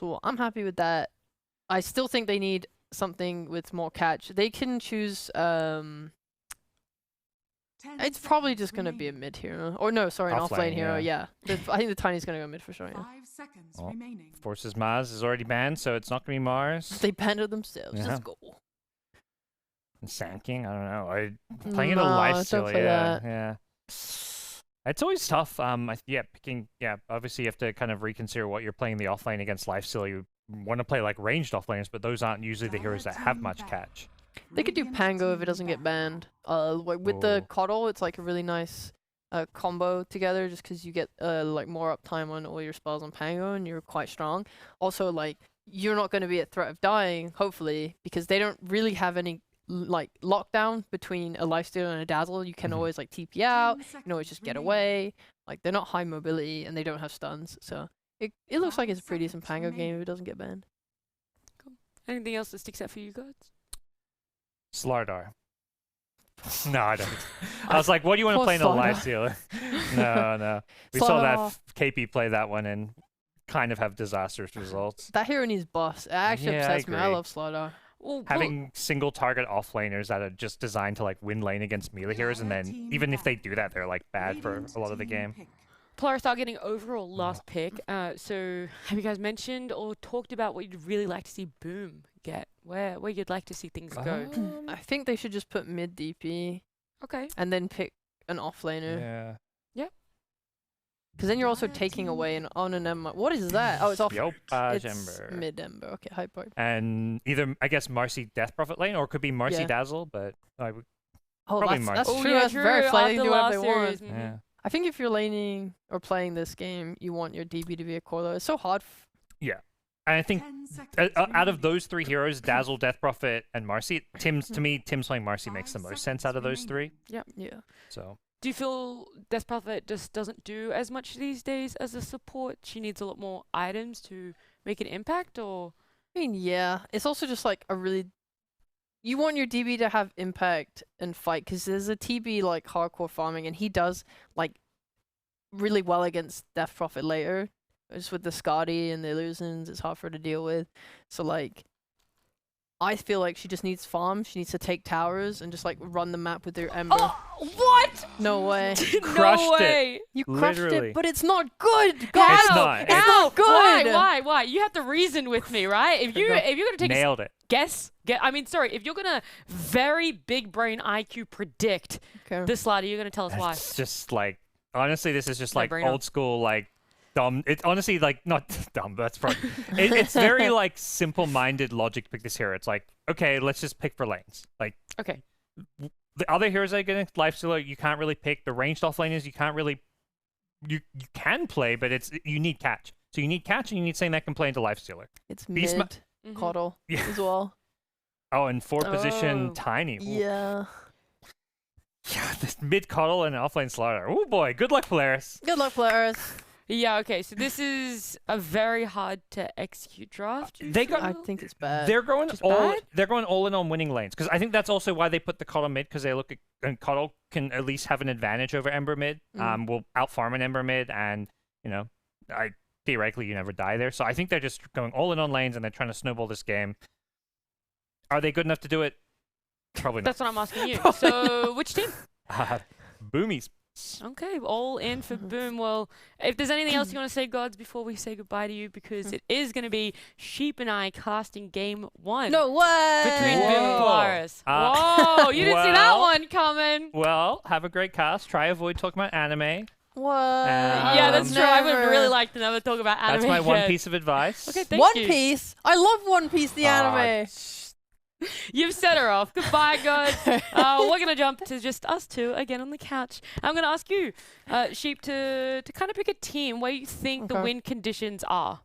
So I'm happy with that. I still think they need something with more catch. They can choose. It's probably just gonna be a mid hero, or no, sorry, an offlane hero. Yeah, I think the Tiny's gonna go mid for sure. Yeah. 5 seconds remaining. Forces Mars is already banned, so it's not gonna be Mars. They banned it themselves. Yeah. Let's go. And Sand King, I don't know. Playing it a life stealer, yeah. It's always tough. Picking. Yeah, obviously you have to kind of reconsider what you're playing the offlane against life stealer. You want to play like ranged offlaners, but those aren't usually the heroes that have much catch. They could do Pango if it doesn't get banned. With the Coddle, it's like a really nice combo together, just because you get like more uptime on all your spells on Pango, and you're quite strong. Also, like you're not going to be at threat of dying, hopefully, because they don't really have any like lockdown between a lifestealer and a dazzle. You can always like TP out, you can always just get away. Like they're not high mobility and they don't have stuns, so it looks like it's a pretty decent Pango game if it doesn't get banned. Cool. Anything else that sticks out for you guys? Slardar. No, I don't. I was like, what do you want to play in a life stealer? No. We saw that KP play that one and kind of have disastrous results. That hero needs buffs. It actually upsets me. I love Slardar. Well, having single target offlaners that are just designed to like win lane against melee heroes, and then even if they do that, they're like bad for a lot of the game. Polaris are getting overall last pick. So have you guys mentioned or talked about what you'd really like to see Boom get? Where you'd like to see things go? I think they should just put mid DP. Okay. And then pick an offlaner. Yeah. Yep. Because then you're also taking away an on and Ember. What is that? Oh, it's off. It's Ember. Mid Ember. Okay, hyper. And either I guess Marcy Death Prophet lane, or it could be Marcy Dazzle, but I would probably Marcy. That's true. That's very flat. They can do whatever they want. Yeah. I think if you're laning or playing this game, you want your DB to be a core though. It's so hard. Yeah. And I think out of those three heroes, Dazzle, Death Prophet, and Marcy, Tim's playing Marcy makes the most sense out of those three. Yeah. Yeah. So. Do you feel Death Prophet just doesn't do as much these days as a support? She needs a lot more items to make an impact, or? I mean, yeah. It's also just like a really... You want your DB to have impact and fight, because there's a TB like hardcore farming, and he does like really well against Death Prophet later. Just with the Scotty and the illusions, it's hard for her to deal with. So like, I feel like she just needs farm. She needs to take towers and just like run the map with her Ember. Oh, what? No way. No way. You crushed Literally. it, but it's not good. How? It's not. It's not good. Why? You have to reason with me, right? If you're gonna take Nailed it. If you're gonna very big brain IQ predict this slider, you're gonna tell us why. It's just like, honestly, this is just like No-brainer. old school, like dumb. It's honestly like not dumb. That's probably. It's very like simple-minded logic to pick this hero. It's like, okay, let's just pick for lanes. Like, Okay. the other heroes that get life stealer, you can't really pick. The ranged offlaners, you can't really. You can play, but you need catch. So you need catch, and you need something that can play into life stealer. It's mid Coddle as well. Oh, and position Tiny. Ooh. Yeah. Yeah, this mid Coddle and offlane Slaughter. Oh boy, good luck, Polaris. Good luck, Polaris. Yeah, okay, so this is a very hard to execute draft. I think it's bad. They're going Just all. bad? They're going all in on winning lanes, because I think that's also why they put the Coddle mid, because they look at, and Coddle can at least have an advantage over Ember mid. Will out farm an Ember mid, and theoretically you never die there. So I think they're just going all in on lanes, and they're trying to snowball this game. Are they good enough to do it? Probably not. That's what I'm asking you. So, which team? Boomies. Okay, all in for Boom. Well, if there's anything else you want to say, gods, before we say goodbye to you, because it is going to be Sheep and I casting game 1. No way! Between Boom and Polaris. Whoa, you didn't see that one coming. Well, have a great cast. Try avoid talking about anime. What? Yeah, that's true. I would really like to never talk about anime. That's my one again. piece of advice. Okay, thank One you. Piece? I love One Piece, the anime. You've set her off. Goodbye, guys. We're going to jump to just us two again on the couch. I'm going to ask you, Sheep, to kind of pick a team where you think the win conditions are.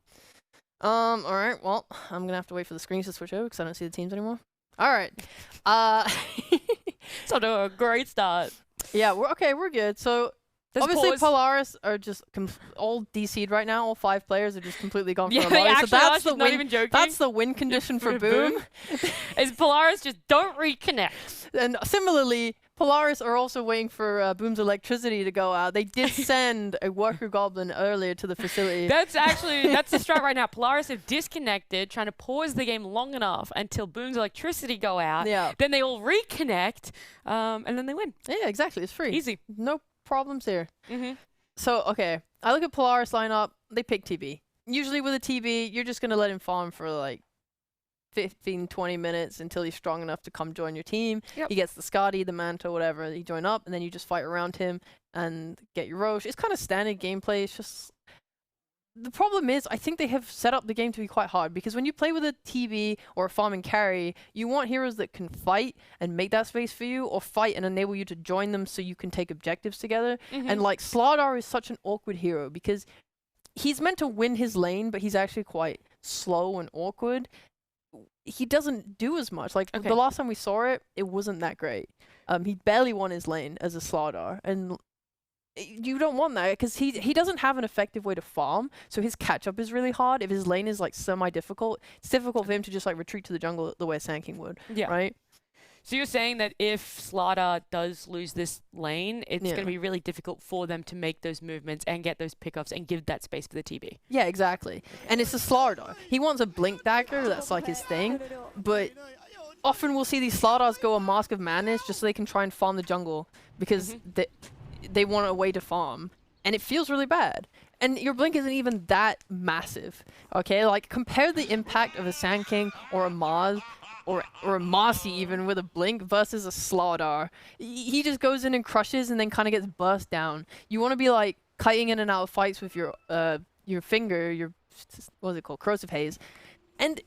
All right. Well, I'm going to have to wait for the screens to switch over because I don't see the teams anymore. All right. So to a great start. Yeah, we're good. So obviously Polaris are just all DC'd right now. All 5 players are just completely gone for a lobby. So that's the not win. even joking. That's the win condition for Boom. Is Polaris just don't reconnect. And similarly, Polaris are also waiting for Boom's electricity to go out. They did send a worker goblin earlier to the facility. That's the strat right now. Polaris have disconnected, trying to pause the game long enough until Boom's electricity go out. Yeah. Then they all reconnect, and then they win. Yeah, exactly. It's free. Easy. No problems here. Mm-hmm. So, okay. I look at Polaris lineup. They pick TB. Usually with a TB, you're just going to let him farm for like 15, 20 minutes until he's strong enough to come join your team. Yep. He gets the Scotty, the Manta, whatever. You join up, and then you just fight around him and get your Roche. It's kind of standard gameplay. It's just... The problem is, I think they have set up the game to be quite hard, because when you play with a TB or a farm and carry, you want heroes that can fight and make that space for you, or fight and enable you to join them so you can take objectives together. Mm-hmm. And like, Slardar is such an awkward hero, because he's meant to win his lane, but he's actually quite slow and awkward. He doesn't do as much. Like, the last time we saw it, it wasn't that great. He barely won his lane as a Slardar, and you don't want that, because he doesn't have an effective way to farm, so his catch-up is really hard. If his lane is like semi-difficult, it's difficult for him to just like retreat to the jungle the way Sand King would, right? So you're saying that if Slardar does lose this lane, it's going to be really difficult for them to make those movements and get those pickups and give that space for the TB. Yeah, exactly. And it's a Slardar. He wants a Blink Dagger, that's like his thing, but often we'll see these Slardars go a Mask of Madness just so they can try and farm the jungle, because they want a way to farm, and it feels really bad. And your Blink isn't even that massive, okay? Like, compare the impact of a Sand King or a Maz, or a Mossy even with a Blink versus a Slardar. He just goes in and crushes and then kind of gets burst down. You want to be like kiting in and out of fights with your finger, your, what is it called, Corrosive Haze. And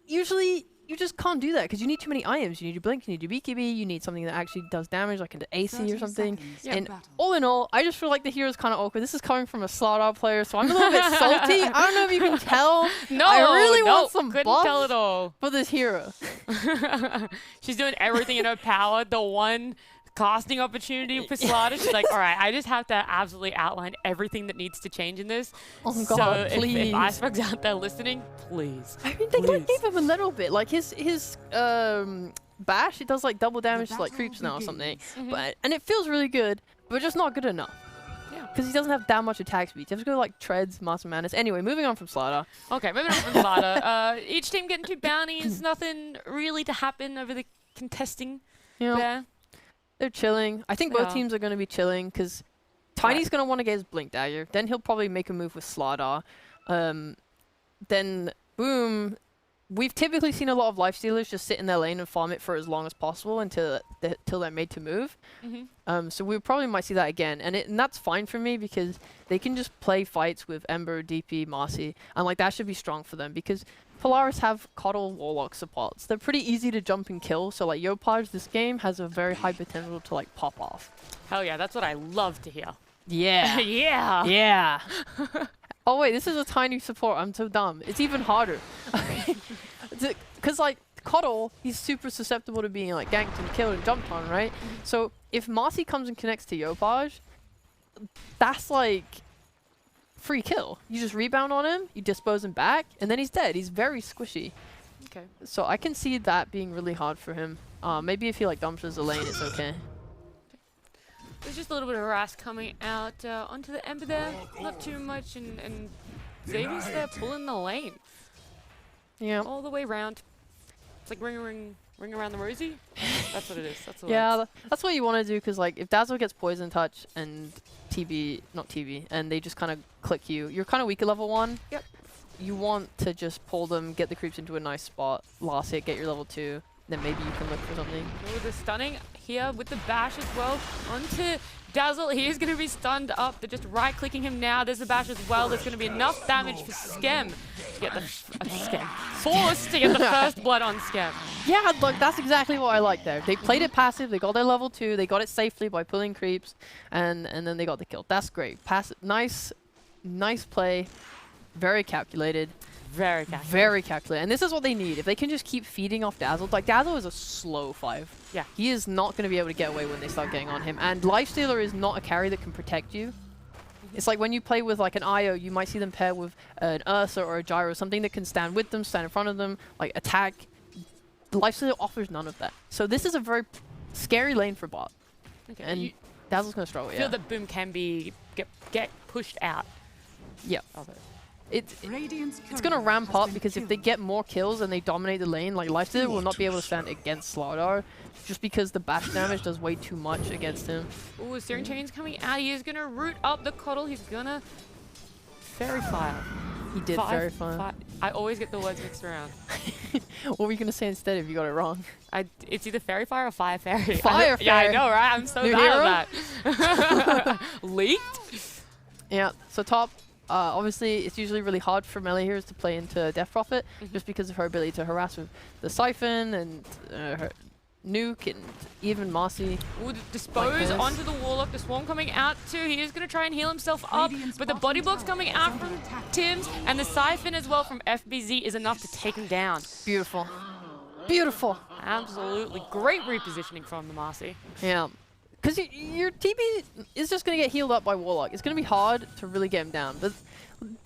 usually you just can't do that because you need too many items. You need your Blink, you need your BKB, you need something that actually does damage, like into AC or something. And all in all, I just feel like the hero's kind of awkward. This is coming from a Slardar player, so I'm a little bit salty. I don't know if you can tell. No, I really want some couldn't buff tell at all. for this hero. She's doing everything in her power. The one casting opportunity for Slardar, she's like, all right, I just have to absolutely outline everything that needs to change in this. Oh God, so please. if Icebox out there listening, please. I mean, they like gave him a little bit. Like his bash, it does like double damage to like creeps now or something. And it feels really good, but just not good enough. Yeah. Because he doesn't have that much attack speed. You have to go like Treads, Master Madness. Anyway, moving on from Slardar. Okay, moving on from Slardar. Each team getting 2 bounties. Nothing really to happen over the contesting there. They're chilling. I think both teams are going to be chilling because Tiny's going to want to get his Blink Dagger. Then he'll probably make a move with Slardar. Then Boom. We've typically seen a lot of lifestealers just sit in their lane and farm it for as long as possible until they're made to move. So we probably might see that again. And that's fine for me because they can just play fights with Ember, DP, Marcy. And like that should be strong for them because Polaris have Coddle Warlock supports. They're pretty easy to jump and kill. So like Yopaj, this game has a very high potential to like pop off. Hell yeah, that's what I love to hear. Yeah. Yeah. Oh wait, this is a Tiny support. I'm so dumb. It's even harder. Because like Coddle, he's super susceptible to being like ganked and killed and jumped on, right? So if Marcy comes and connects to Yopaj, that's like free kill. You just rebound on him, you dispose him back, and then he's dead. He's very squishy. Okay. So I can see that being really hard for him. Maybe if he like dumps the lane, it's okay. There's just a little bit of harass coming out onto the Ember there. Not too much, and Xavier's there pulling the lane. Yeah. All the way around. It's like ring around the rosy. That's what it is. That's what that's what you want to do because like if Dazzle gets Poison Touch and not TB, and they just kind of click you, you're kind of weak at level 1. Yep. You want to just pull them, get the creeps into a nice spot, last hit, get your level 2. Then maybe you can look for something. Oh, the stunning here with the bash as well onto Dazzle. He is going to be stunned up. They're just right-clicking him now. There's the bash as well. There's going to be enough damage for Skem to get the Force to get the first blood on Skem. Yeah, look, that's exactly what I like there. They played it passive. They got their level 2. They got it safely by pulling creeps, and then they got the kill. That's great. Nice play. Very calculated. Very calculated. Very calculated. And this is what they need. If they can just keep feeding off Dazzle. Like, Dazzle is a slow 5. Yeah. He is not going to be able to get away when they start getting on him. And Lifestealer is not a carry that can protect you. It's like when you play with, like, an IO, you might see them pair with an Ursa or a Gyro, something that can stand with them, stand in front of them, like, attack. Lifestealer offers none of that. So this is a very scary lane for bot. Okay. And Dazzle's going to struggle, feel that Boom can be get pushed out. Yeah. Of it. It's going to ramp up because if they get more kills and they dominate the lane, like Lifestealer will not be able to stand against Slardar just because the bash damage does way too much against him. Ooh, Searing Chain's coming out. He is going to root up the Coddle. He's going to Fairy Fire. He did Fairy Fire. I always get the words mixed around. What were you going to say instead if you got it wrong? It's either Fairy Fire or Fire Fairy. Fire Fairy. Yeah, I know, right? I'm so bad at that. Leaked? Yeah, so top. Obviously, it's usually really hard for melee heroes to play into Death Prophet just because of her ability to harass with the Siphon and her Nuke and even Marcy. Ooh, dispose onto the Warlock. The Swarm coming out too. He is going to try and heal himself up, but the Body Block's coming out from Tim's, and the Siphon as well from FBZ is enough to take him down. Beautiful. Beautiful. Absolutely. Great repositioning from the Marcy. Yeah. Because your TP is just going to get healed up by Warlock. It's going to be hard to really get him down. But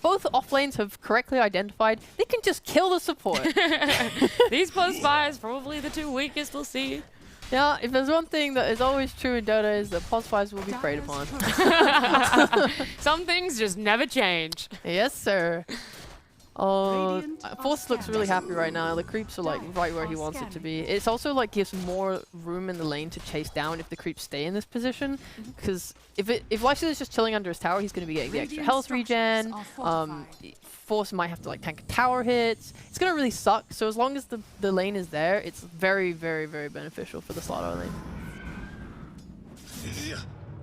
both off lanes have correctly identified they can just kill the support. These post fires probably the two weakest we'll see. Yeah, if there's one thing that is always true in Dota is that post fires will be preyed upon. Some things just never change. Yes, sir. Force looks really happy right now. The creeps are like right where he wants it to be. It's also like gives more room in the lane to chase down if the creeps stay in this position. Because if Lifestealer is just chilling under his tower, he's going to be getting the extra health regen. Force might have to like tank tower hits. It's going to really suck. So as long as the lane is there, it's very, very, very beneficial for the Slardar lane.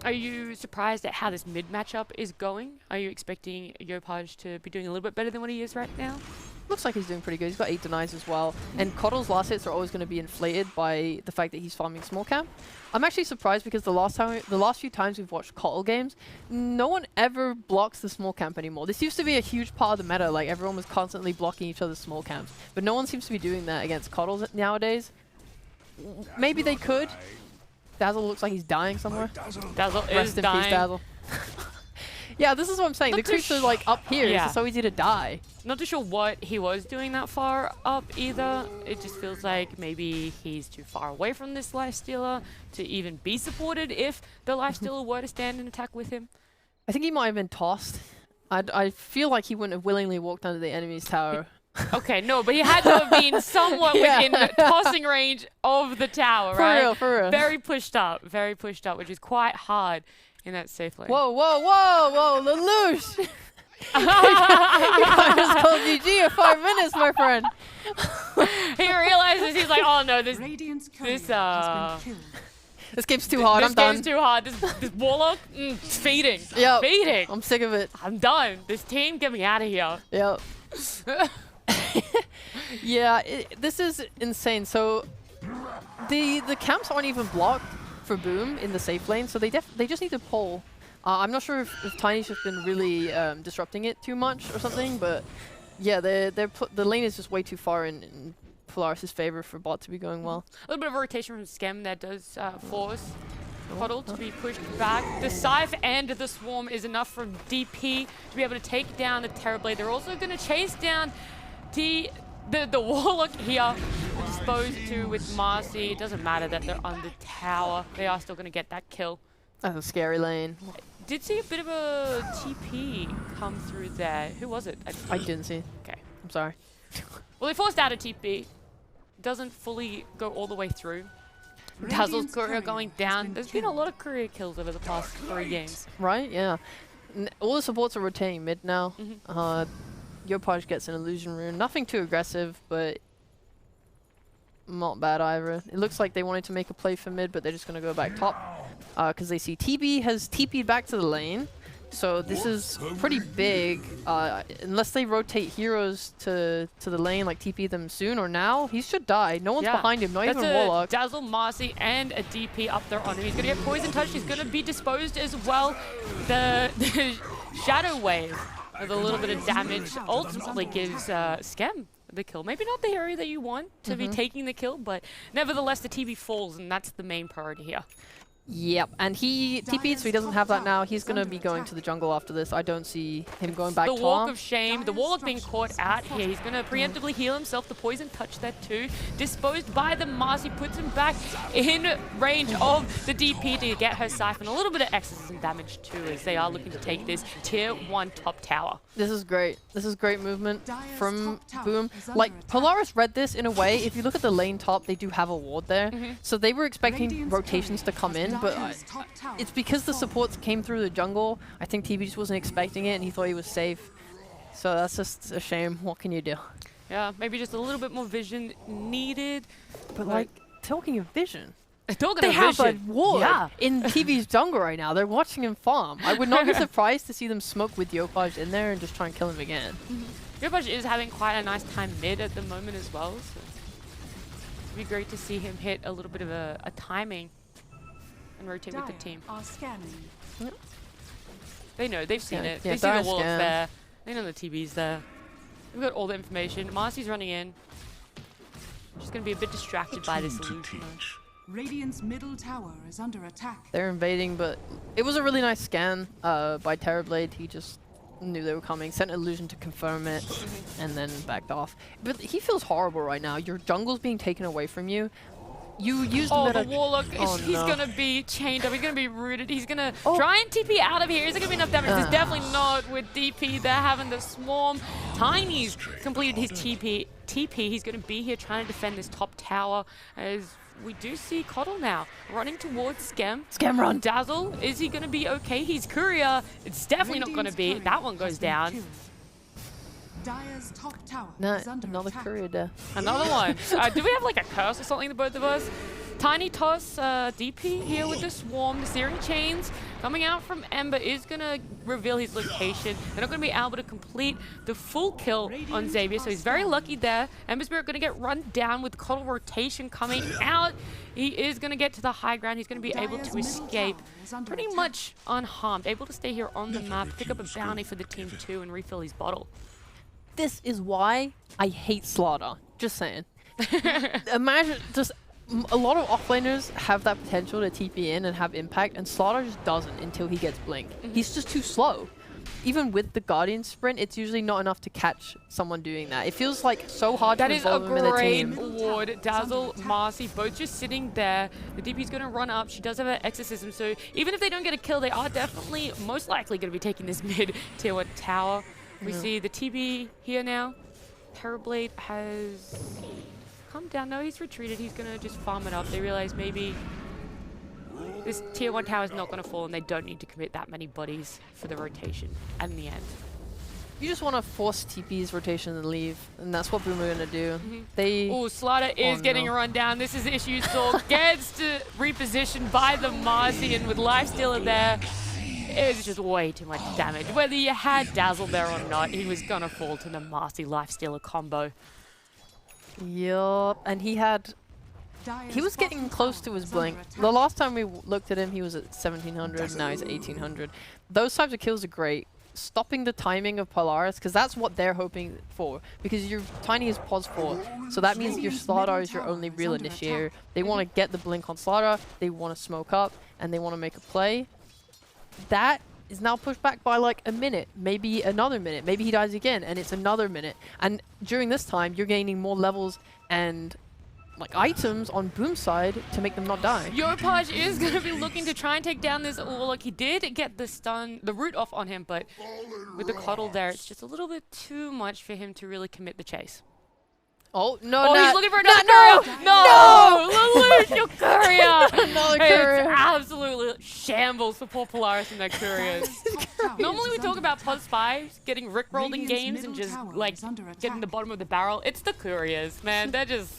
Are you surprised at how this mid matchup is going? Are you expecting Yopaj to be doing a little bit better than what he is right now? Looks like he's doing pretty good. He's got 8 denies as well. And Coddle's last hits are always going to be inflated by the fact that he's farming small camp. I'm actually surprised because the last few times we've watched Coddle games, no one ever blocks the small camp anymore. This used to be a huge part of the meta. Like everyone was constantly blocking each other's small camps. But no one seems to be doing that against Coddles nowadays. Maybe they could. Dazzle looks like he's dying somewhere. Dazzle Rest is in dying. peace, Dazzle. Yeah, this is what I'm saying. Not the creeps are like up here. Yeah. It's so easy to die. Not too sure what he was doing that far up either. It just feels like maybe he's too far away from this Lifestealer to even be supported if the Lifestealer were to stand and attack with him. I think he might have been tossed. I feel like he wouldn't have willingly walked under the enemy's tower. Okay, no, but he had to have been somewhat within tossing range of the tower, right? For real. Very pushed up, which is quite hard in that safe lane. Whoa, Lelouch! You just called GG in 5 minutes, my friend. He realizes, he's like, oh no, this game's too hard, I'm done. This game's too hard. This Warlock, feeding. Yep. Feeding. I'm sick of it. I'm done. This team, get me out of here. Yep. Yeah, this is insane. So the camps aren't even blocked for Boom in the safe lane, so they just need to pull. I'm not sure if Tiny's just been really disrupting it too much or something, but yeah, the lane is just way too far in Polaris' favor for bot to be going well. A little bit of a rotation from Schem that does force Coddle to be pushed back. The Scythe and the Swarm is enough from DP to be able to take down the Terrorblade. They're also going to chase down the Warlock here, disposed to with Marcy. It doesn't matter that they're on the tower. They are still going to get that kill. That's a scary lane. Did see a bit of a TP come through there. Who was it? I didn't see. Okay. I'm sorry. Well, they forced out a TP. Doesn't fully go all the way through. Dazzle's courier going down. There's been a lot of courier kills over the past 3 games. Right? Yeah. All the supports are rotating mid now. Yopaj gets an illusion rune. Nothing too aggressive, but not bad either. It looks like they wanted to make a play for mid, but they're just going to go back top because they see TB has TP'd back to the lane. So this is pretty big. Unless they rotate heroes to the lane, like TP them soon or now, he should die. No one's behind him, not even Warlock. Dazzle, Marcy, and a DP up there on him. He's going to get poison touch. He's going to be disposed as well. The Shadow Wave with a little bit of damage ultimately gives Schem the kill. Maybe not the hero that you want to be taking the kill, but nevertheless the TB falls, and that's the main priority here. Yep, and he TP'd, so he doesn't have that now. He's going to be going to the jungle after this. I don't see him going back The to walk Arm. of shame, the Warlock being caught out here. He's going to preemptively heal himself. The poison touch there too. Disposed by the Marcy, puts him back in range of the DP to get her Siphon. A little bit of exorcism damage too, as they are looking to take this tier 1 top tower. This is great. This is great movement from Boom. Like, Polaris read this in a way. If you look at the lane top, they do have a ward there. So they were expecting rotations to come in, but it's because the supports came through the jungle. I think TB just wasn't expecting it, and he thought he was safe. So that's just a shame. What can you do? Yeah, maybe just a little bit more vision needed. But like, talking of vision, they have a vision. ward in TV's jungle right now. They're watching him farm. I would not be surprised to see them smoke with Yopaj in there and just try and kill him again. Yopaj is having quite a nice time mid at the moment as well. So it'd be great to see him hit a little bit of a timing and rotate with the team. Yep. They know, they've seen it. Yeah, They've seen the Dire's Warlock's scan. there. They know the TV's there. We've got all the information. Marcy's running in. She's going to be a bit distracted by this illusion. Radiant's middle tower is under attack. They're invading, but it was a really nice scan by Terrorblade. He just knew they were coming, sent an illusion to confirm it, and then backed off. But he feels horrible right now. Your jungle's being taken away from you. You used the Warlock, he's no. going to be chained up. He's going to be rooted. He's going to try and TP out of here. Is there going to be enough damage? There's definitely not with DP. They're having the swarm. Tiny's completed his TP. He's going to be here trying to defend this top tower as we do see Coddle now running towards Scam. Scam run. Dazzle, is he going to be okay? He's Courier. It's definitely not going to be. That one goes down. Dire's top tower No, is under another attack. courier there. Another one. Do we have like a curse or something, the both of us? Tiny toss DP here with the swarm. The Searing Chains coming out from Ember is going to reveal his location. They're not going to be able to complete the full kill on Xavier, so he's very lucky there. Ember Spirit going to get run down with Coddle rotation coming out. He is going to get to the high ground. He's going to be able to escape pretty much unharmed. Able to stay here on the map, pick up a bounty for the team too, and refill his bottle. This is why I hate Slaughter. Just saying. Imagine just a lot of offlaners have that potential to TP in and have impact, and Slaughter just doesn't until he gets Blink. He's just too slow. Even with the Guardian sprint, it's usually not enough to catch someone doing that. It feels like so hard to involve him in the team. That is a great ward. Dazzle, Marcy, both just sitting there. The DP's going to run up. She does have an exorcism, so even if they don't get a kill, they are definitely most likely going to be taking this mid tier 1 tower. We see the TB here now. Terrorblade has come down. No, he's retreated. He's going to just farm it up. They realize maybe this tier 1 tower is not going to fall and they don't need to commit that many bodies for the rotation in the end. You just want to force TP's rotation and leave, and that's what Boom are going to do. Oh, Slaughter is getting no. run down. This is issue. Saw gets to reposition by the Marcy, and with Lifestealer there, it was just way too much damage. Whether you had Dazzle there or not, he was going to fall to the Marcy Lifestealer combo. Yup, and he was getting close to his Blink. The last time we looked at him, he was at 1700, now he's at 1800. Those types of kills are great. Stopping the timing of Polaris, because that's what they're hoping for. Because your Tiny is pos 4, so that means your Slaughter is your only real initiator. They want to get the Blink on Slaughter, they want to smoke up, and they want to make a play. That is now pushed back by like a minute, maybe another minute. Maybe he dies again, and it's another minute. And during this time, you're gaining more levels and like items on Boom's side to make them not die. Yopaj is going to be looking to try and take down this Warlock. He did get the root off on him, but with the Coddle there, it's just a little bit too much for him to really commit the chase. Oh, no, he's looking for another courier! No! Lelouch, your courier! Another Hey, courier. it's absolutely shambles for poor Polaris and their couriers. Normally we talk about Pos 5 getting rickrolled in games and just like getting the bottom of the barrel. It's the couriers, man. They're just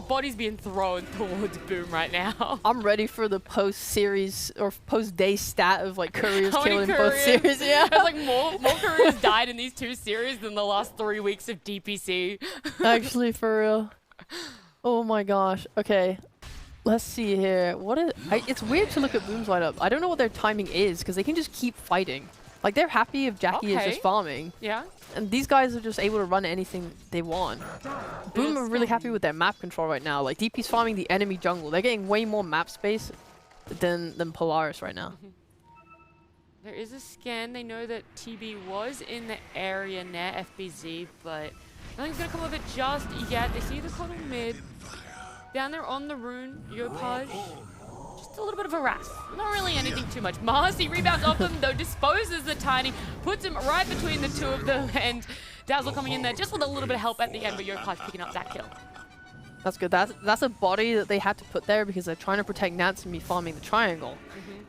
bodies being thrown towards Boom right now. I'm ready for the post-series or post-day stat of like couriers How many killed in both couriers? series. Yeah, There's like more couriers died in these 2 series than the last 3 weeks of DPC. actually, for real. Oh my gosh. Okay, let's see here. It's weird to look at Boom's lineup. I don't know what their timing is because they can just keep fighting. Like they're happy if Jackie is just farming. Yeah. And these guys are just able to run anything they want. Boom are really happy with their map control right now. Like DP's farming the enemy jungle. They're getting way more map space than Polaris right now. There is a scan. They know that TB was in the area near FBZ, but nothing's going to come of it just yet. They see the Coddle mid. Down there on the rune, Yopaj. Just a little bit of a harass. Not really anything too much. Marcy rebounds off them, though, disposes the Tiny, puts him right between the two of them, and Dazzle coming in there just with a little bit of help at the end, but Yopaj picking up that kill. That's good. That's a body that they had to put there because they're trying to protect NatTea farming the triangle.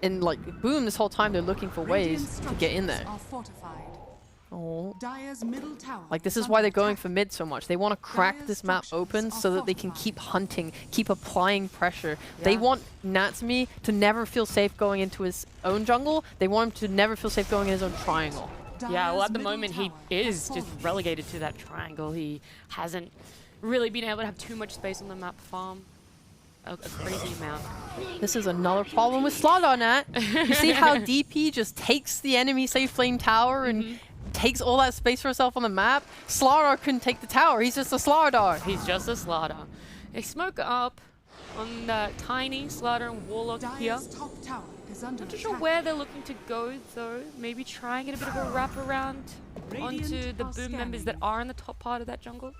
And like, boom, this whole time they're looking for ways to get in there. Oh. Dire's middle tower Like, this is why they're going for mid so much. They want to crack this map open so that they can keep hunting, keep applying pressure. Yeah. They want NatTea to never feel safe going into his own jungle. They want him to never feel safe going in his own triangle. Yeah, well, at the moment, he is just relegated to that triangle. He hasn't really been able to have too much space on the map farm. A crazy amount. This is another problem with Slardar, Nat. You see how DP just takes the enemy safe flame tower and takes all that space for herself on the map? Slardar couldn't take the tower. He's just a Slardar. He's just a Slardar. They smoke up on the Tiny Slardar and Warlock here. Dire's top tower is under Not too sure attack. where they're looking to go, though. Maybe try and get a bit of a wrap around onto the Boom members that are in the top part of that jungle.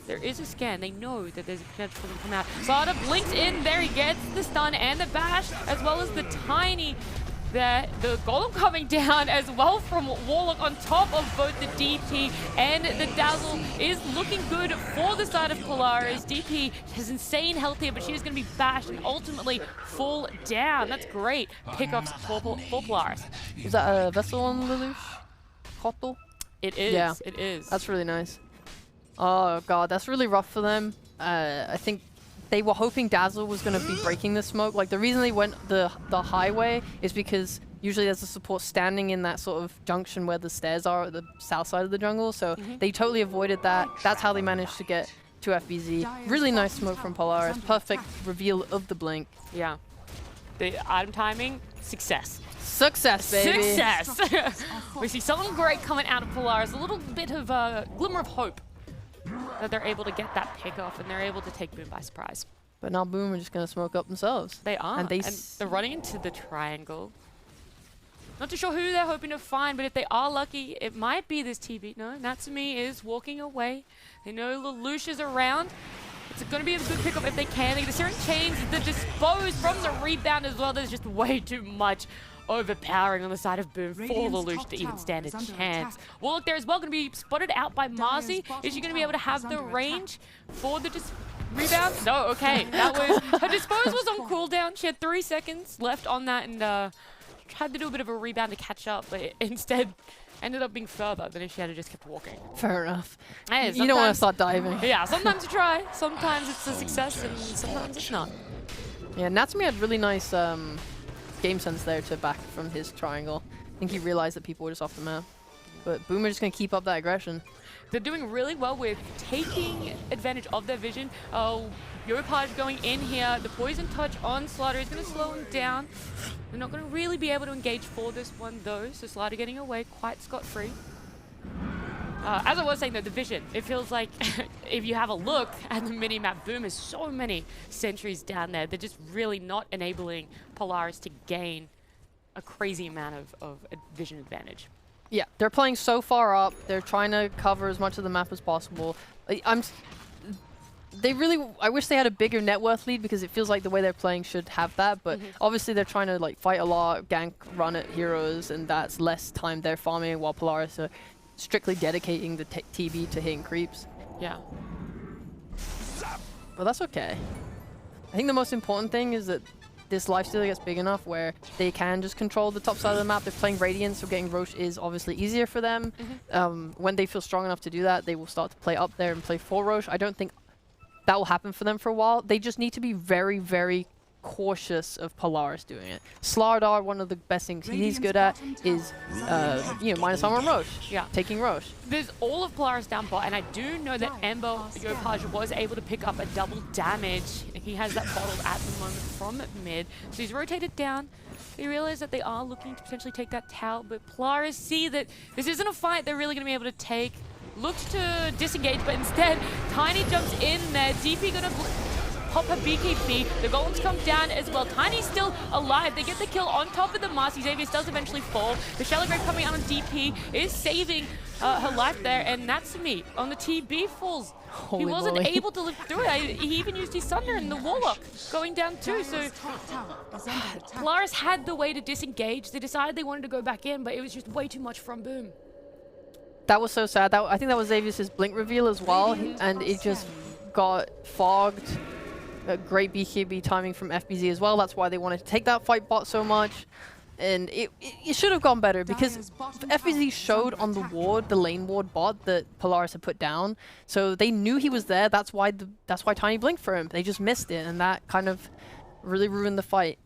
There is a scan. They know that there's a potential for them to come out. Slardar blinks in. There he gets the stun and the bash, as well as the Tiny. The Golem coming down as well from Warlock on top of both the DP and the Dazzle is looking good for the side of Polaris. DP has insane health here, but she is going to be bashed and ultimately fall down. That's great pickups for Polaris. Is that a Vessel on Lelouch? Coddle? It is. Yeah. It is. That's really nice. Oh god, that's really rough for them. I think they were hoping Dazzle was going to be breaking the smoke. Like, the reason they went the highway is because usually there's a support standing in that sort of junction where the stairs are at the south side of the jungle. So they totally avoided that. That's how they managed to get to FBZ. Really nice smoke from Polaris. Perfect reveal of the blink. Yeah. The item timing, success. Success, baby. Success! We see something great coming out of Polaris. A little bit of a glimmer of hope that they're able to get that pick off and they're able to take Boom by surprise. But now Boom are just going to smoke up themselves. They are. And they're running into the triangle. Not too sure who they're hoping to find, but if they are lucky, it might be this TB. No, Natsumi is walking away. They know Lelouch is around. It's going to be a good pickup if they can. They get the Searing Chains, the dispose from the rebound as well. There's just way too much overpowering on the side of Boom for Lelouch to even stand a chance. Warlock there as well, going to be spotted out by Marcy. Is she going to be able to have the range for the rebound? No, okay. That was her dispose was on cooldown. She had 3 seconds left on that and tried to do a bit of a rebound to catch up, but it instead ended up being further than if she had just kept walking. Fair enough. Hey, you don't want to start diving. Yeah, sometimes you try. Sometimes it's a success and sometimes it's not. Yeah, Natsumi had really nice game sense there to back from his triangle. I think he realized that people were just off the map. But Boomer just going to keep up that aggression. They're doing really well with taking advantage of their vision. Yopaj going in here. The poison touch on Slardar is going to slow him down. They're not going to really be able to engage for this one though. So Slardar getting away quite scot-free. As I was saying though, the vision. It feels like if you have a look at the mini-map, Boom has so many sentries down there. They're just really not enabling Polaris to gain a crazy amount of vision advantage. Yeah, they're playing so far up. They're trying to cover as much of the map as possible. I wish they had a bigger net worth lead because it feels like the way they're playing should have that. But obviously they're trying to like fight a lot, gank, run at heroes, and that's less time they're farming while Polaris are strictly dedicating the TB to hitting creeps. Yeah. But that's okay. I think the most important thing is that this lifesteal gets big enough where they can just control the top side of the map. They're playing Radiant, so getting Roche is obviously easier for them. When they feel strong enough to do that, they will start to play up there and play full Roche. I don't think that will happen for them for a while. They just need to be very, very cautious of Polaris doing it. Slardar, one of the best things he's good at is, minus armor on Roche. Yeah. Taking Roche. There's all of Polaris down bot, and I do know that Ember Yopaj was able to pick up a double damage. He has that bottled at the moment from mid. So he's rotated down. They realize that they are looking to potentially take that tower, but Polaris see that this isn't a fight they're really going to be able to take. Looks to disengage, but instead, Tiny jumps in there. DP gonna pop her BKB. The golems come down as well. Tiny's still alive. They get the kill on top of the Marcy. Xavier does eventually fall. The Shallow Grave coming out on DP is saving her life there, and Natsumi on the TB falls. Holy he wasn't moly. able to live through it. He even used his Thunder and the Warlock going down too. So Dire's top tower is under attack. Polaris had the way to disengage. They decided they wanted to go back in, but it was just way too much from Boom. That was so sad. I think that was Xavier's blink reveal as well, and it just got fogged. A great BKB timing from FBZ as well. That's why they wanted to take that fight bot so much. And it should have gone better because Dire's bottom FBZ tower showed is on under the attack. ward, the lane ward bot that Polaris had put down. So they knew he was there. That's why Tiny blinked for him. They just missed it, and that kind of really ruined the fight.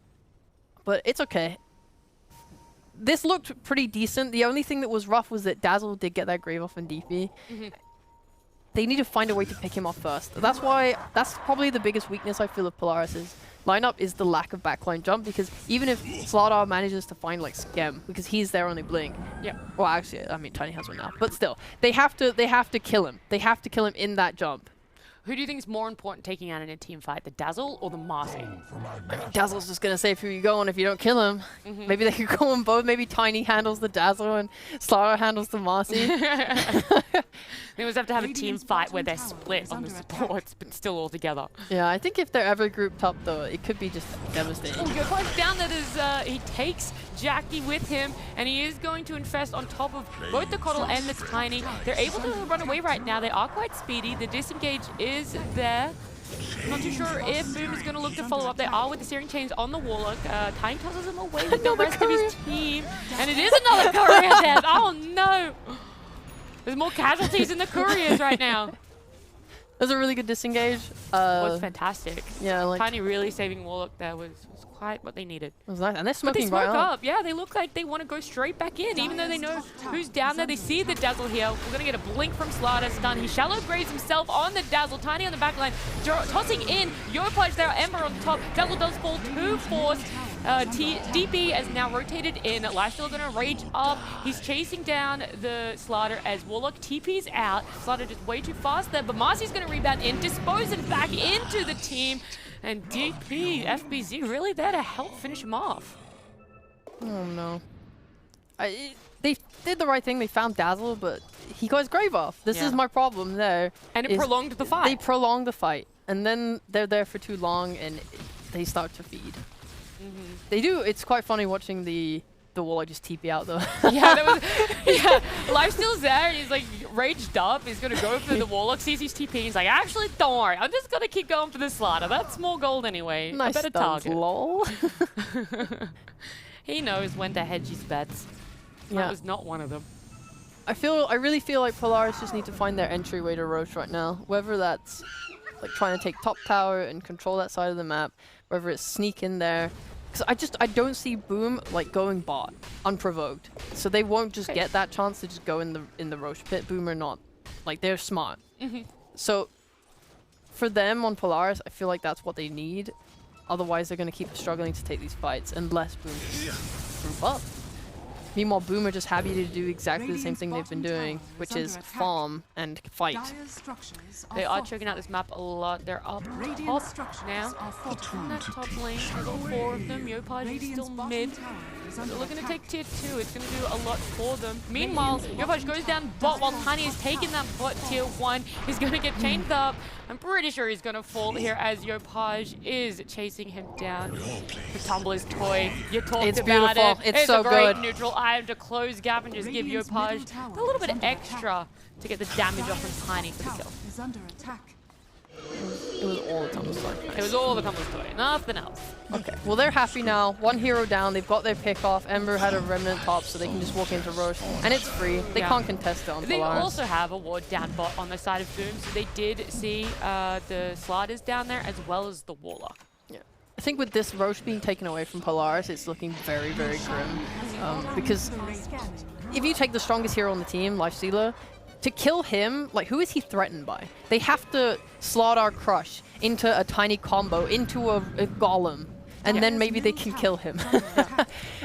But it's okay. This looked pretty decent. The only thing that was rough was that Dazzle did get that grave off in DP. They need to find a way to pick him off first. That's probably the biggest weakness I feel of Polaris's lineup is the lack of backline jump, because even if Slardar manages to find like Skem, because he's there on a blink. Yeah. Well, actually, I mean Tiny has one now, but still, they have to kill him. They have to kill him in that jump. Who do you think is more important taking out in a team fight, the Dazzle or the Marcy? Dazzle's just gonna save who you go on if you don't kill him. Maybe they could go on both. Maybe Tiny handles the Dazzle and Slardar handles the Marcy. They always have to have a team Radiant's fight where bottom they're tower split is on the under attack. supports, but still all together. Yeah, I think if they're ever grouped up though, it could be just devastating. Oh, Yopai's down there. He takes Jackie with him, and he is going to infest on top of both the Coddle and the Tiny. They're able to run away right now. They are quite speedy. The disengage is there. Not too sure if Boom is going to look to follow up. They are with the Searing Chains on the Warlock. Tiny tosses him away with the Another rest of his courier. team. And it is another courier death. Oh, no. There's more casualties in the couriers right now. It was a really good disengage. It was fantastic. Yeah, like Tiny really saving Warlock there was quite what they needed. it was nice, and they're But they smoking smoke right up. Yeah, they look like they want to go straight back in, even though they know who's down there. They see the Dazzle here. We're going to get a blink from Slardar. Stun. He shallow graves himself on the Dazzle. Tiny on the back line. Tossing in. Yopaj there. Ember on top. Dazzle does fall to force. DP has now rotated in. Lifesteal going to rage up. He's chasing down the Slardar as Warlock TP's out. Slardar just way too fast there, but Marcy's going to rebound in, dispose it back into the team. And DP, FBZ really there to help finish him off. Oh no. They did the right thing. They found Dazzle, but he got his grave off. This Yeah. is my problem there. And it is prolonged the fight. They prolonged the fight, and then they're there for too long, and they start to feed. They do. It's quite funny watching the Warlock just TP out though. Yeah, that was, yeah. Lifesteal's there. He's like raged up. He's gonna go for the Warlock. Sees his TP. He's like, actually, don't worry. I'm just gonna keep going for the Slardar. That's more gold anyway. Nice A better stuns, target. lol. He knows when to hedge his bets. That Yeah. was not one of them. I really feel like Polaris just need to find their entryway to Roche right now. Whether that's like trying to take top tower and control that side of the map, whether it's sneak in there. Because I don't see Boom like going bot unprovoked. So they won't just get that chance to just go in the Roche pit. Boom or not. Like they're smart. So for them on Polaris, I feel like that's what they need. Otherwise they're gonna keep struggling to take these fights unless Boom group up. Meanwhile, Boom are just happy to do exactly the same thing they've been doing, which is farm and fight. Dire's structures They are fortified. checking out this map a lot. They're up Radiant top structures now. are On fortified. that top lane, there's all four of them. Yopaj is Radiant's still bottom mid. tower is under They're looking to attack. take tier 2. It's going to do a lot for them. Meanwhile, Yopaj goes down bot while Tiny is taking that bot tier 1. He's going to get chained up. I'm pretty sure he's going to fall here as Yopaj is chasing him down. The Tumbler's toy. You talked It's about beautiful. it. It's so a great good. neutral item to close gap and just give Radiant's Yopaj middle tower a little is bit under extra to get the damage off from Tiny for the Tower kill. is under attack. It was all the Tumbler's toy. It was all the Tumbler's toy. Nothing else. Okay, well they're happy now. One hero down. They've got their pick off. Ember had a remnant top, so they can just walk into Roche, and it's free. They Yeah. can't contest it on They Polaris. also have a ward down bot on the side of Boom, so they did see the Sliders down there as well as the Warlock. I think with this Roche being taken away from Polaris, it's looking very, very grim. Because if you take the strongest hero on the team, Lifestealer, to kill him, like who is he threatened by? They have to Slardar Crush into a tiny combo, into a golem, and then maybe they can kill him.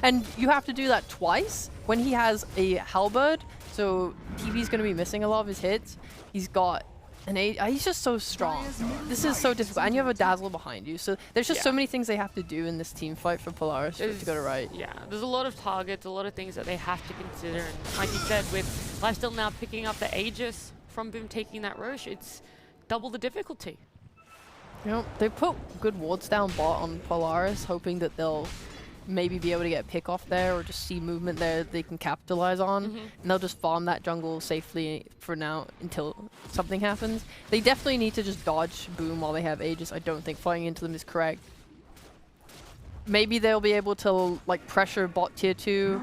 And you have to do that twice when he has a halberd, so TV's going to be missing a lot of his hits. He's got And he's just so strong. This is so difficult. And you have a Dazzle behind you. So there's just so many things they have to do in this team fight for Polaris for it to go to right. Yeah, there's a lot of targets, a lot of things that they have to consider. And like you said, with Lifesteal now picking up the Aegis from Boom taking that Roche, it's double the difficulty. You know, they put good wards down bot on Polaris, hoping that they'll maybe be able to get a pick off there or just see movement there they can capitalize on. And they'll just farm that jungle safely for now until something happens. They definitely need to just dodge Boom while they have Aegis. I don't think flying into them is correct. Maybe they'll be able to like pressure bot tier 2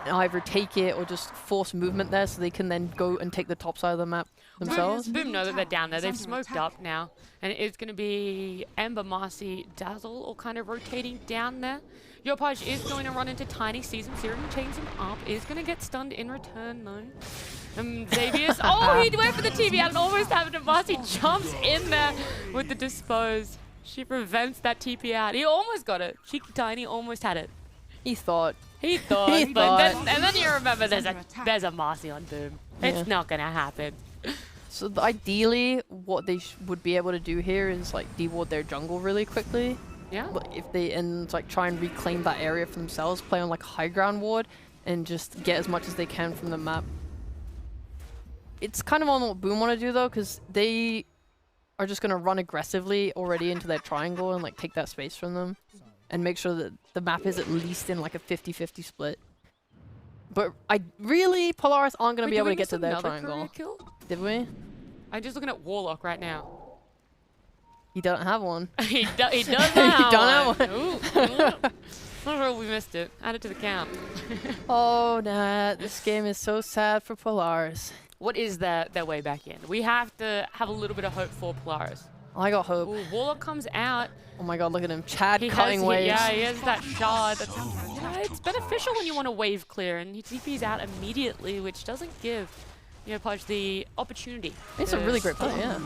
and either take it or just force movement there so they can then go and take the top side of the map themselves. Boom know that they're down there. They've smoked up now. And it's going to be Ember, Marcy, Dazzle all kind of rotating down there. Yopaj is going to run into Tiny, sees him, Serum chains him up, is going to get stunned in return though. Xavius, oh, he went for the TV out and almost happened to Marcy, jumps in there with the dispose. She prevents that TP out. He almost got it. Cheeky Tiny almost had it. He thought. He thought, and then you remember there's a Marcy on Boom. It's not going to happen. So ideally, what they would be able to do here is like deward their jungle really quickly. Yeah. But if they like try and reclaim that area for themselves, play on like high ground ward, and just get as much as they can from the map. It's kind of on what Boom want to do though, because they are just gonna run aggressively already into their triangle and like take that space from them, and make sure that the map is at least in like a 50-50 split. But Polaris aren't gonna be able to get to their triangle. Kill? Did we? I'm just looking at Warlock right now. He don't have one. he does He have don't have one. Ooh. Not sure we missed it. Add it to the count. Oh, Nat, this game is so sad for Polaris. What is their way back in? We have to have a little bit of hope for Polaris. I got hope. Ooh, Warlock comes out. Oh my god, look at him. Chad cutting waves. Yeah, he has that shard. That's, it's beneficial when you want to wave clear, and he TP's out immediately, which doesn't give Pudge the opportunity. It's a really great play, yeah.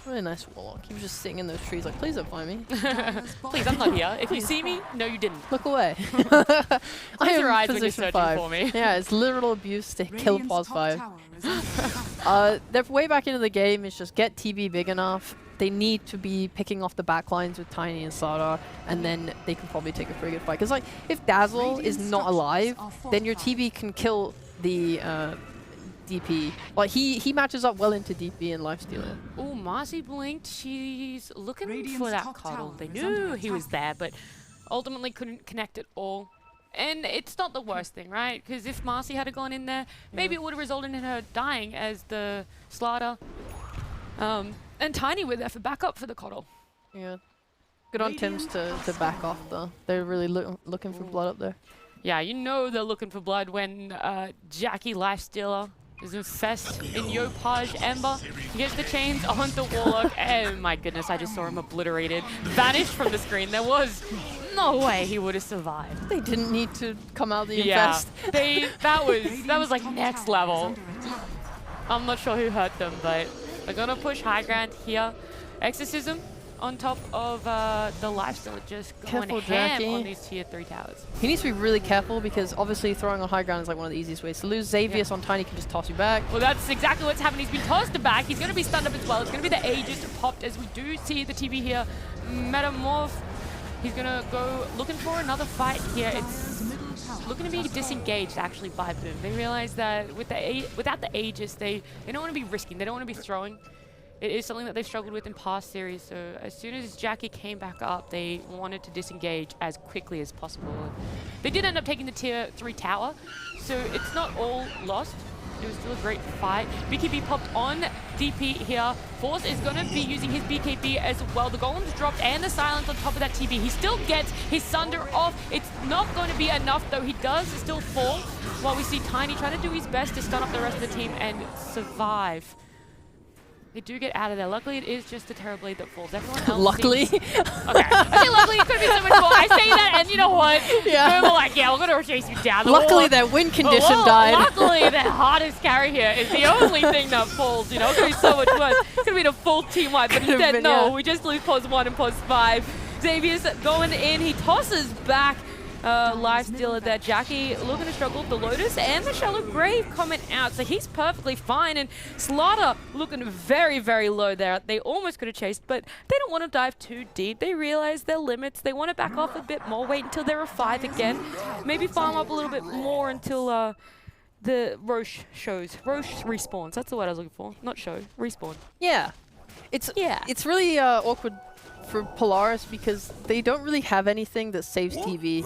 Really nice Warlock. He was just sitting in those trees like, please don't find me. Please, I'm not here. If you see me, no you didn't. Look away. Close your eyes when you're position searching 5. for me. Yeah, it's literal abuse to kill Pos 5. Their way back into the game is just get TV big enough. They need to be picking off the backlines with Tiny and Slardar, and then they can probably take a pretty good fight. Because like, if Dazzle is not alive, then your TV can kill the DP. Like he matches up well into DP and lifestealer. Oh, Marcy blinked. She's looking for that cuddle. They knew he was there, but ultimately couldn't connect at all. And it's not the worst thing, right? Because if Marcy had gone in there, maybe it would have resulted in her dying as the Slardar. And Tiny were there for backup for the cuddle. Yeah. Good on Tims to back off though. They're really looking for blood up there. Yeah, you know they're looking for blood when Jackie Lifestealer is infest in Yopaj Ember. He gets the chains onto Warlock, and my goodness, I just saw him obliterated. Vanished from the screen. There was no way he would have survived. They didn't need to come out the infest. That was like next level. I'm not sure who hurt them, but they're gonna push high ground here. Exorcism on top of the lifesteal, just going Careful, ham Jackie. on these tier 3 towers. He needs to be really careful because obviously throwing on high ground is like one of the easiest ways to lose. Xavius on Tiny can just toss you back. Well, that's exactly what's happened. He's been tossed back. He's going to be stunned up as well. It's going to be the Aegis popped as we do see the TV here. Metamorph. He's going to go looking for another fight here. It's looking to be disengaged actually by Boom. They realize that without the Aegis, they don't want to be risking. They don't want to be throwing. It is something that they've struggled with in past series, so as soon as Jackie came back up, they wanted to disengage as quickly as possible. They did end up taking the tier 3 tower, so it's not all lost. It was still a great fight. BKB popped on DP here. Force is going to be using his BKB as well. The Golem's dropped and the silence on top of that TP. He still gets his Sunder off. It's not going to be enough, though. He does still fall, while we see Tiny trying to do his best to stun up the rest of the team and survive. They do get out of there. Luckily, it is just a Terrorblade that falls. Everyone else Luckily? Okay. I say luckily, it could be so much more. I say that, and you know what? Yeah. We're like, yeah, we're going to chase you down. Luckily, their win condition died. Luckily, their hardest carry here is the only thing that falls. You know, it could be so much worse. It could have been a full team wipe, but instead, been, no. yeah. We just lose pos 1 and pos 5. Xavier's going in. He tosses back. life stealer there. Jackie looking to struggle. The Lotus and the Shallow Grave coming out, so he's perfectly fine. And Slaughter looking very, very low there. They almost could have chased, but they don't want to dive too deep. They realize their limits. They want to back off a bit more, wait until they're a 5 again. Maybe farm up a little bit more until the Roche respawns. That's the word I was looking for. Not show, respawn. Yeah. It's really awkward for Polaris because they don't really have anything that saves TV.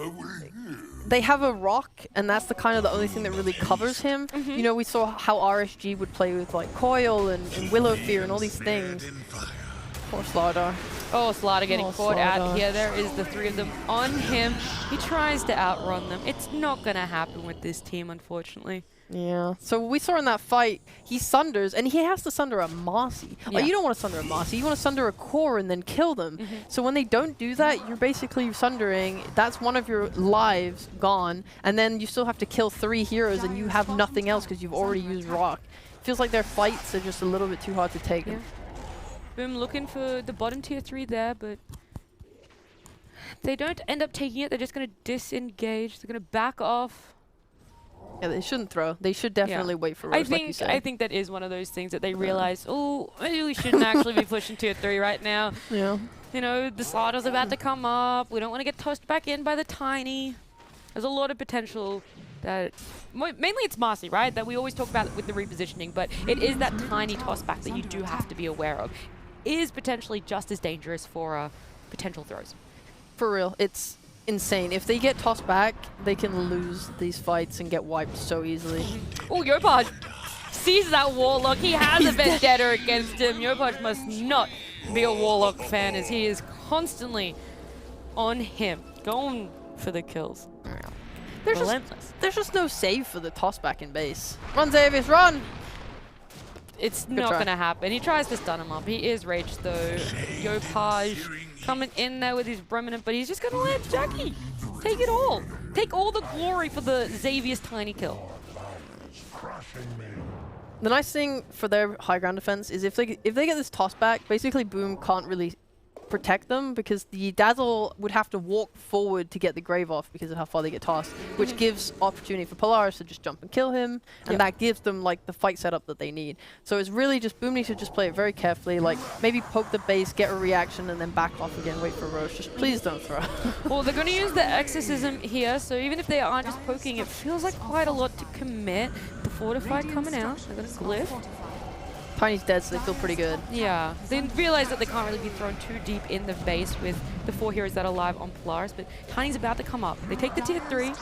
They have a rock, and that's the only thing that really covers him. You know, we saw how RSG would play with like Coil and Willow Fear and all these things. Poor Slaughter. Oh, Slaughter getting caught out here. There is the 3 of them on him. He tries to outrun them. It's not going to happen with this team, unfortunately. Yeah. So we saw in that fight, he sunders, and he has to sunder a Mossy. Yeah. Like, you don't want to sunder a Mossy. You want to sunder a core and then kill them. So when they don't do that, you're basically sundering. That's one of your lives gone, and then you still have to kill 3 heroes, and you have nothing else because you've already used rock. Feels like their fights are just a little bit too hard to take. Yeah. Boom looking for the bottom tier 3 there, but they don't end up taking it. They're just going to disengage. They're going to back off. Yeah, they shouldn't throw. They should definitely wait for Rose, like you said. I think that is one of those things that they realize, oh, maybe we shouldn't actually be pushing tier 3 right now. Yeah. You know, the Slaughter's about to come up. We don't want to get tossed back in by the Tiny. There's a lot of potential that... Mainly it's Marcy, right? That we always talk about with the repositioning, but it is that tiny toss back that you do have to be aware of. Is potentially just as dangerous for potential throws. For real. It's insane. If they get tossed back, they can lose these fights and get wiped so easily. Oh, Yopaj sees that Warlock. He has a vendetta against him. Yopaj must not be a Warlock fan as he is constantly on him, going for the kills. There's just no save for the toss back in base. Run, Xavius, run! It's not going to happen. He tries to stun him up. He is raged though. Yopaj coming in there with his Remnant, but he's just going to let Jackie take it all. Take all the glory for the Xavius tiny kill. The nice thing for their high ground defense is if they get this toss back, basically Boom can't really protect them because the Dazzle would have to walk forward to get the Grave off because of how far they get tossed, which gives opportunity for Polaris to just jump and kill him, and that gives them like the fight setup that they need. So it's really just Boom needs to just play it very carefully, like maybe poke the base, get a reaction, and then back off again, wait for Roche. Just please don't throw. Well, they're going to use the Exorcism here, so even if they aren't just poking, it feels like quite a lot to commit. The Fortify coming out, they're going to glyph. Tiny's dead, so they feel pretty good. Yeah, they realize that they can't really be thrown too deep in the base with the 4 heroes that are live on Polaris, but Tiny's about to come up. They take the tier 3.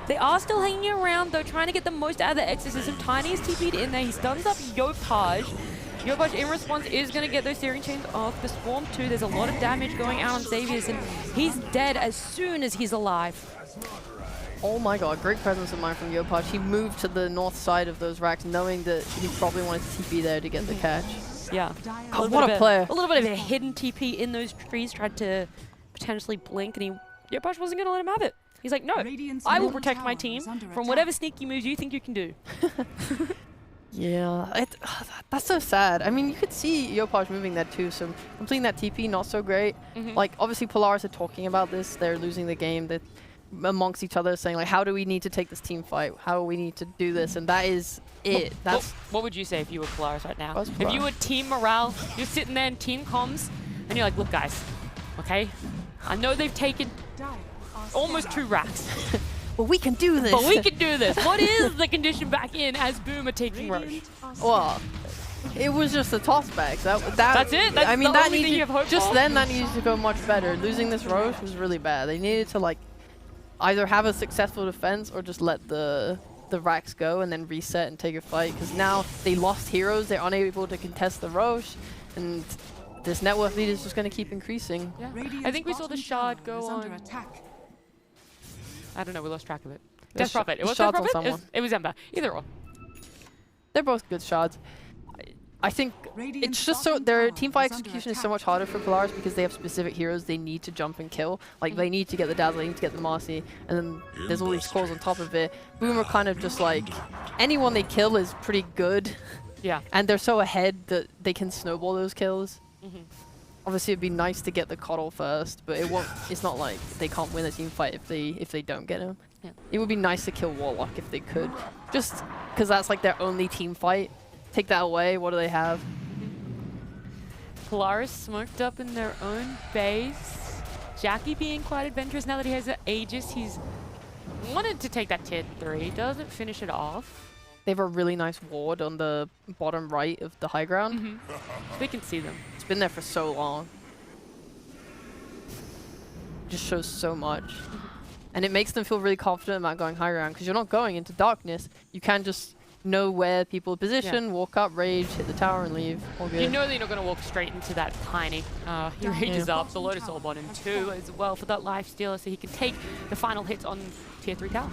They are still hanging around, though, trying to get the most out of the Exorcism. Tiny is TP'd in there. He stuns up Yopaj. Yopaj, in response, is going to get those Searing Chains off. The Swarm, too, there's a lot of damage going out on Xavius, and he's dead as soon as he's alive. Oh my god, great presence of mind from Yopaj. He moved to the north side of those racks knowing that he probably wanted to TP there to get the catch. Yeah. God, what a player. A little bit of a hidden TP in those trees, tried to potentially blink, and Yopaj wasn't going to let him have it. He's like, no, I will protect my team from whatever sneaky moves you think you can do. Yeah, that's so sad. I mean, you could see Yopaj moving that too, so completing that TP, not so great. Like, obviously Polaris are talking about this. They're losing the game. They're amongst each other saying, like, how do we need to take this team fight? How do we need to do this? And that is it. What would you say if you were Polaris right now? Polaris. If you were team morale, you're sitting there in team comms, and you're like, look, guys, okay? I know they've taken almost 2 racks. But we can do this. But we can do this. What is the condition back in as Boom are taking Roche? Well, it was just a toss back. That's it? That's I mean, the only thing you have hope just for? then that needed to go much better. Losing this Roche was really bad. They needed to, like, either have a successful defense or just let the racks go and then reset and take a fight, because now they lost heroes. They're unable to contest the Roche, and this net worth lead is just going to keep increasing. Yeah. I think we saw the shard go on. I don't know, we lost track of it. Death Prophet. It was Death Prophet? It was Ember. Either or. They're both good shards. I think it's just so their teamfight execution is so much harder for Polaris because they have specific heroes they need to jump and kill. Like, they need to get the Dazzle, they need to get the Marcy, and then there's all these calls on top of it. Boom are kind of just like, anyone they kill is pretty good. Yeah. And they're so ahead that they can snowball those kills. Obviously, it'd be nice to get the Coddle first, but it won't. It's not like they can't win a team fight if they don't get him. Yeah. It would be nice to kill Warlock if they could, just because that's like their only team fight. Take that away. What do they have? Polaris smoked up in their own base. Jackie being quite adventurous now that he has an Aegis. He's wanted to take that tier 3. Doesn't finish it off. They have a really nice ward on the bottom right of the high ground. We can see them. It's been there for so long. Just shows so much. And it makes them feel really confident about going high ground because you're not going into darkness. You can just know where people position, walk up, rage, hit the tower, and leave. All good. You know that you're not going to walk straight into that tiny. He rages up. The Lotus Orb on him too as well for that life stealer so he can take the final hits on tier 3 tower.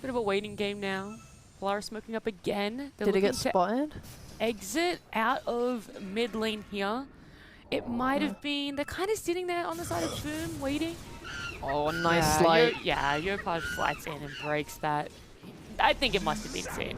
Bit of a waiting game now. Polaris smoking up again. They're Did it looking get to spotted? exit out of mid lane here. It might have been, they're kind of sitting there on the side of Boom, waiting. Oh, a nice slide. Yopaj slides in and breaks that. I think it must have been seen.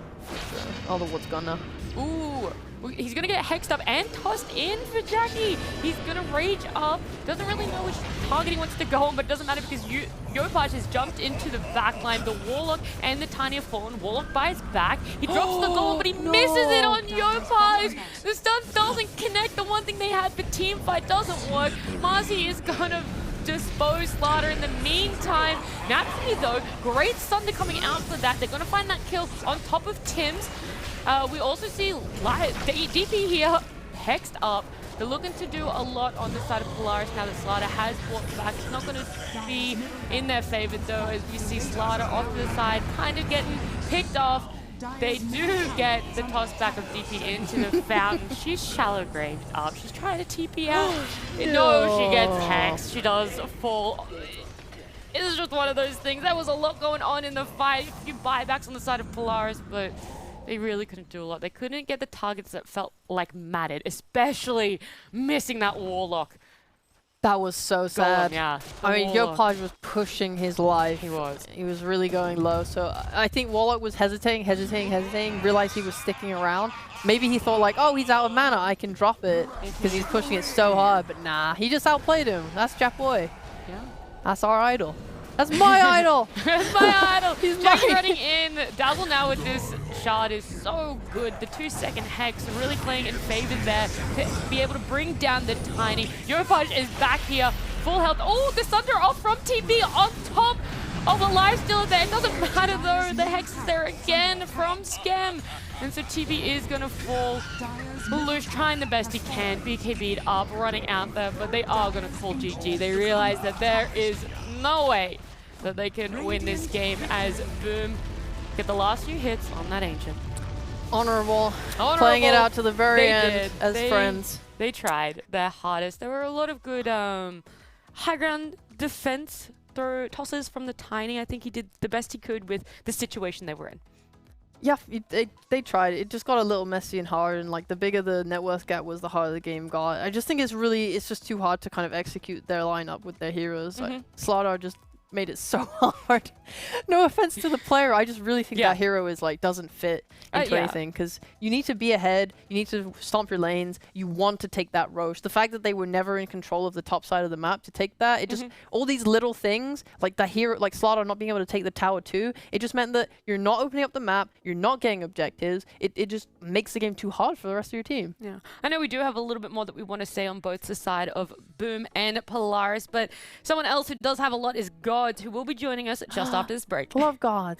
Oh, the ward's gone now. Ooh, he's gonna get hexed up and tossed in for Jackie. He's gonna rage up. Doesn't really know which target he wants to go on, but it doesn't matter because Yopaj has jumped into the back line. The Warlock and the Tiny have fallen. Warlock by his back. He drops the goal, but he misses it on Yopaj. The stun doesn't connect. The one thing they had for team fight doesn't work. Marcy is gonna dispose Slaughter in the meantime. NatTea though, great thunder coming out for that. They're gonna find that kill on top of Tim's. We also see DP here, hexed up. They're looking to do a lot on the side of Polaris now that Slaughter has walked back. It's not going to be in their favor though, as we see Slaughter off to the side, kind of getting picked off. They do get the toss back of DP into the fountain. She's shallow graved up. She's trying to TP out. No, she gets hexed. She does fall. It's just one of those things. There was a lot going on in the fight. A few buybacks on the side of Polaris, but they really couldn't do a lot. They couldn't get the targets that felt like mattered, especially missing that Warlock. That was so sad. Yeah. I mean, Yopaj was pushing his life. He was. He was really going low. So I think Warlock was hesitating, realized he was sticking around. Maybe he thought like, oh, he's out of mana, I can drop it because he's pushing it so hard. But nah, he just outplayed him. That's Jack Boy. Yeah. That's our idol. That's my idol. That's my idol. He's Jackie mine. running in. Dazzle now with this shard is so good. The 2-second hex really playing in favor there to be able to bring down the Tiny. Yopaj is back here, full health. Oh, the Thunder off from TP on top of a life stealer there. It doesn't matter though. The hex is there again from Scam. And so TP is going to fall. Lelouch trying the best he can. BKB'd up, running out there, but they are going to call GG. They realize that there is no way that they can win this game as Boom get the last few hits on that Ancient. Honorable. Playing it out to the very end as friends. They tried their hardest. There were a lot of good high ground defense throw tosses from the Tiny. I think he did the best he could with the situation they were in. Yeah, they tried. It just got a little messy and hard, and like the bigger the net worth gap was, the harder the game got. I just think it's just too hard to kind of execute their lineup with their heroes. Like Slaughter just made it so hard. No offense to the player, I just really think that hero is like doesn't fit into anything because you need to be ahead, you need to stomp your lanes, you want to take that Roche. The fact that they were never in control of the top side of the map to take that, it just all these little things like the hero, like Slaughter not being able to take the tower too, it just meant that you're not opening up the map, you're not getting objectives. It just makes the game too hard for the rest of your team. Yeah, I know we do have a little bit more that we want to say on both the side of Boom and Polaris, but someone else who does have a lot is Gods, who will be joining us just after this break. Love God.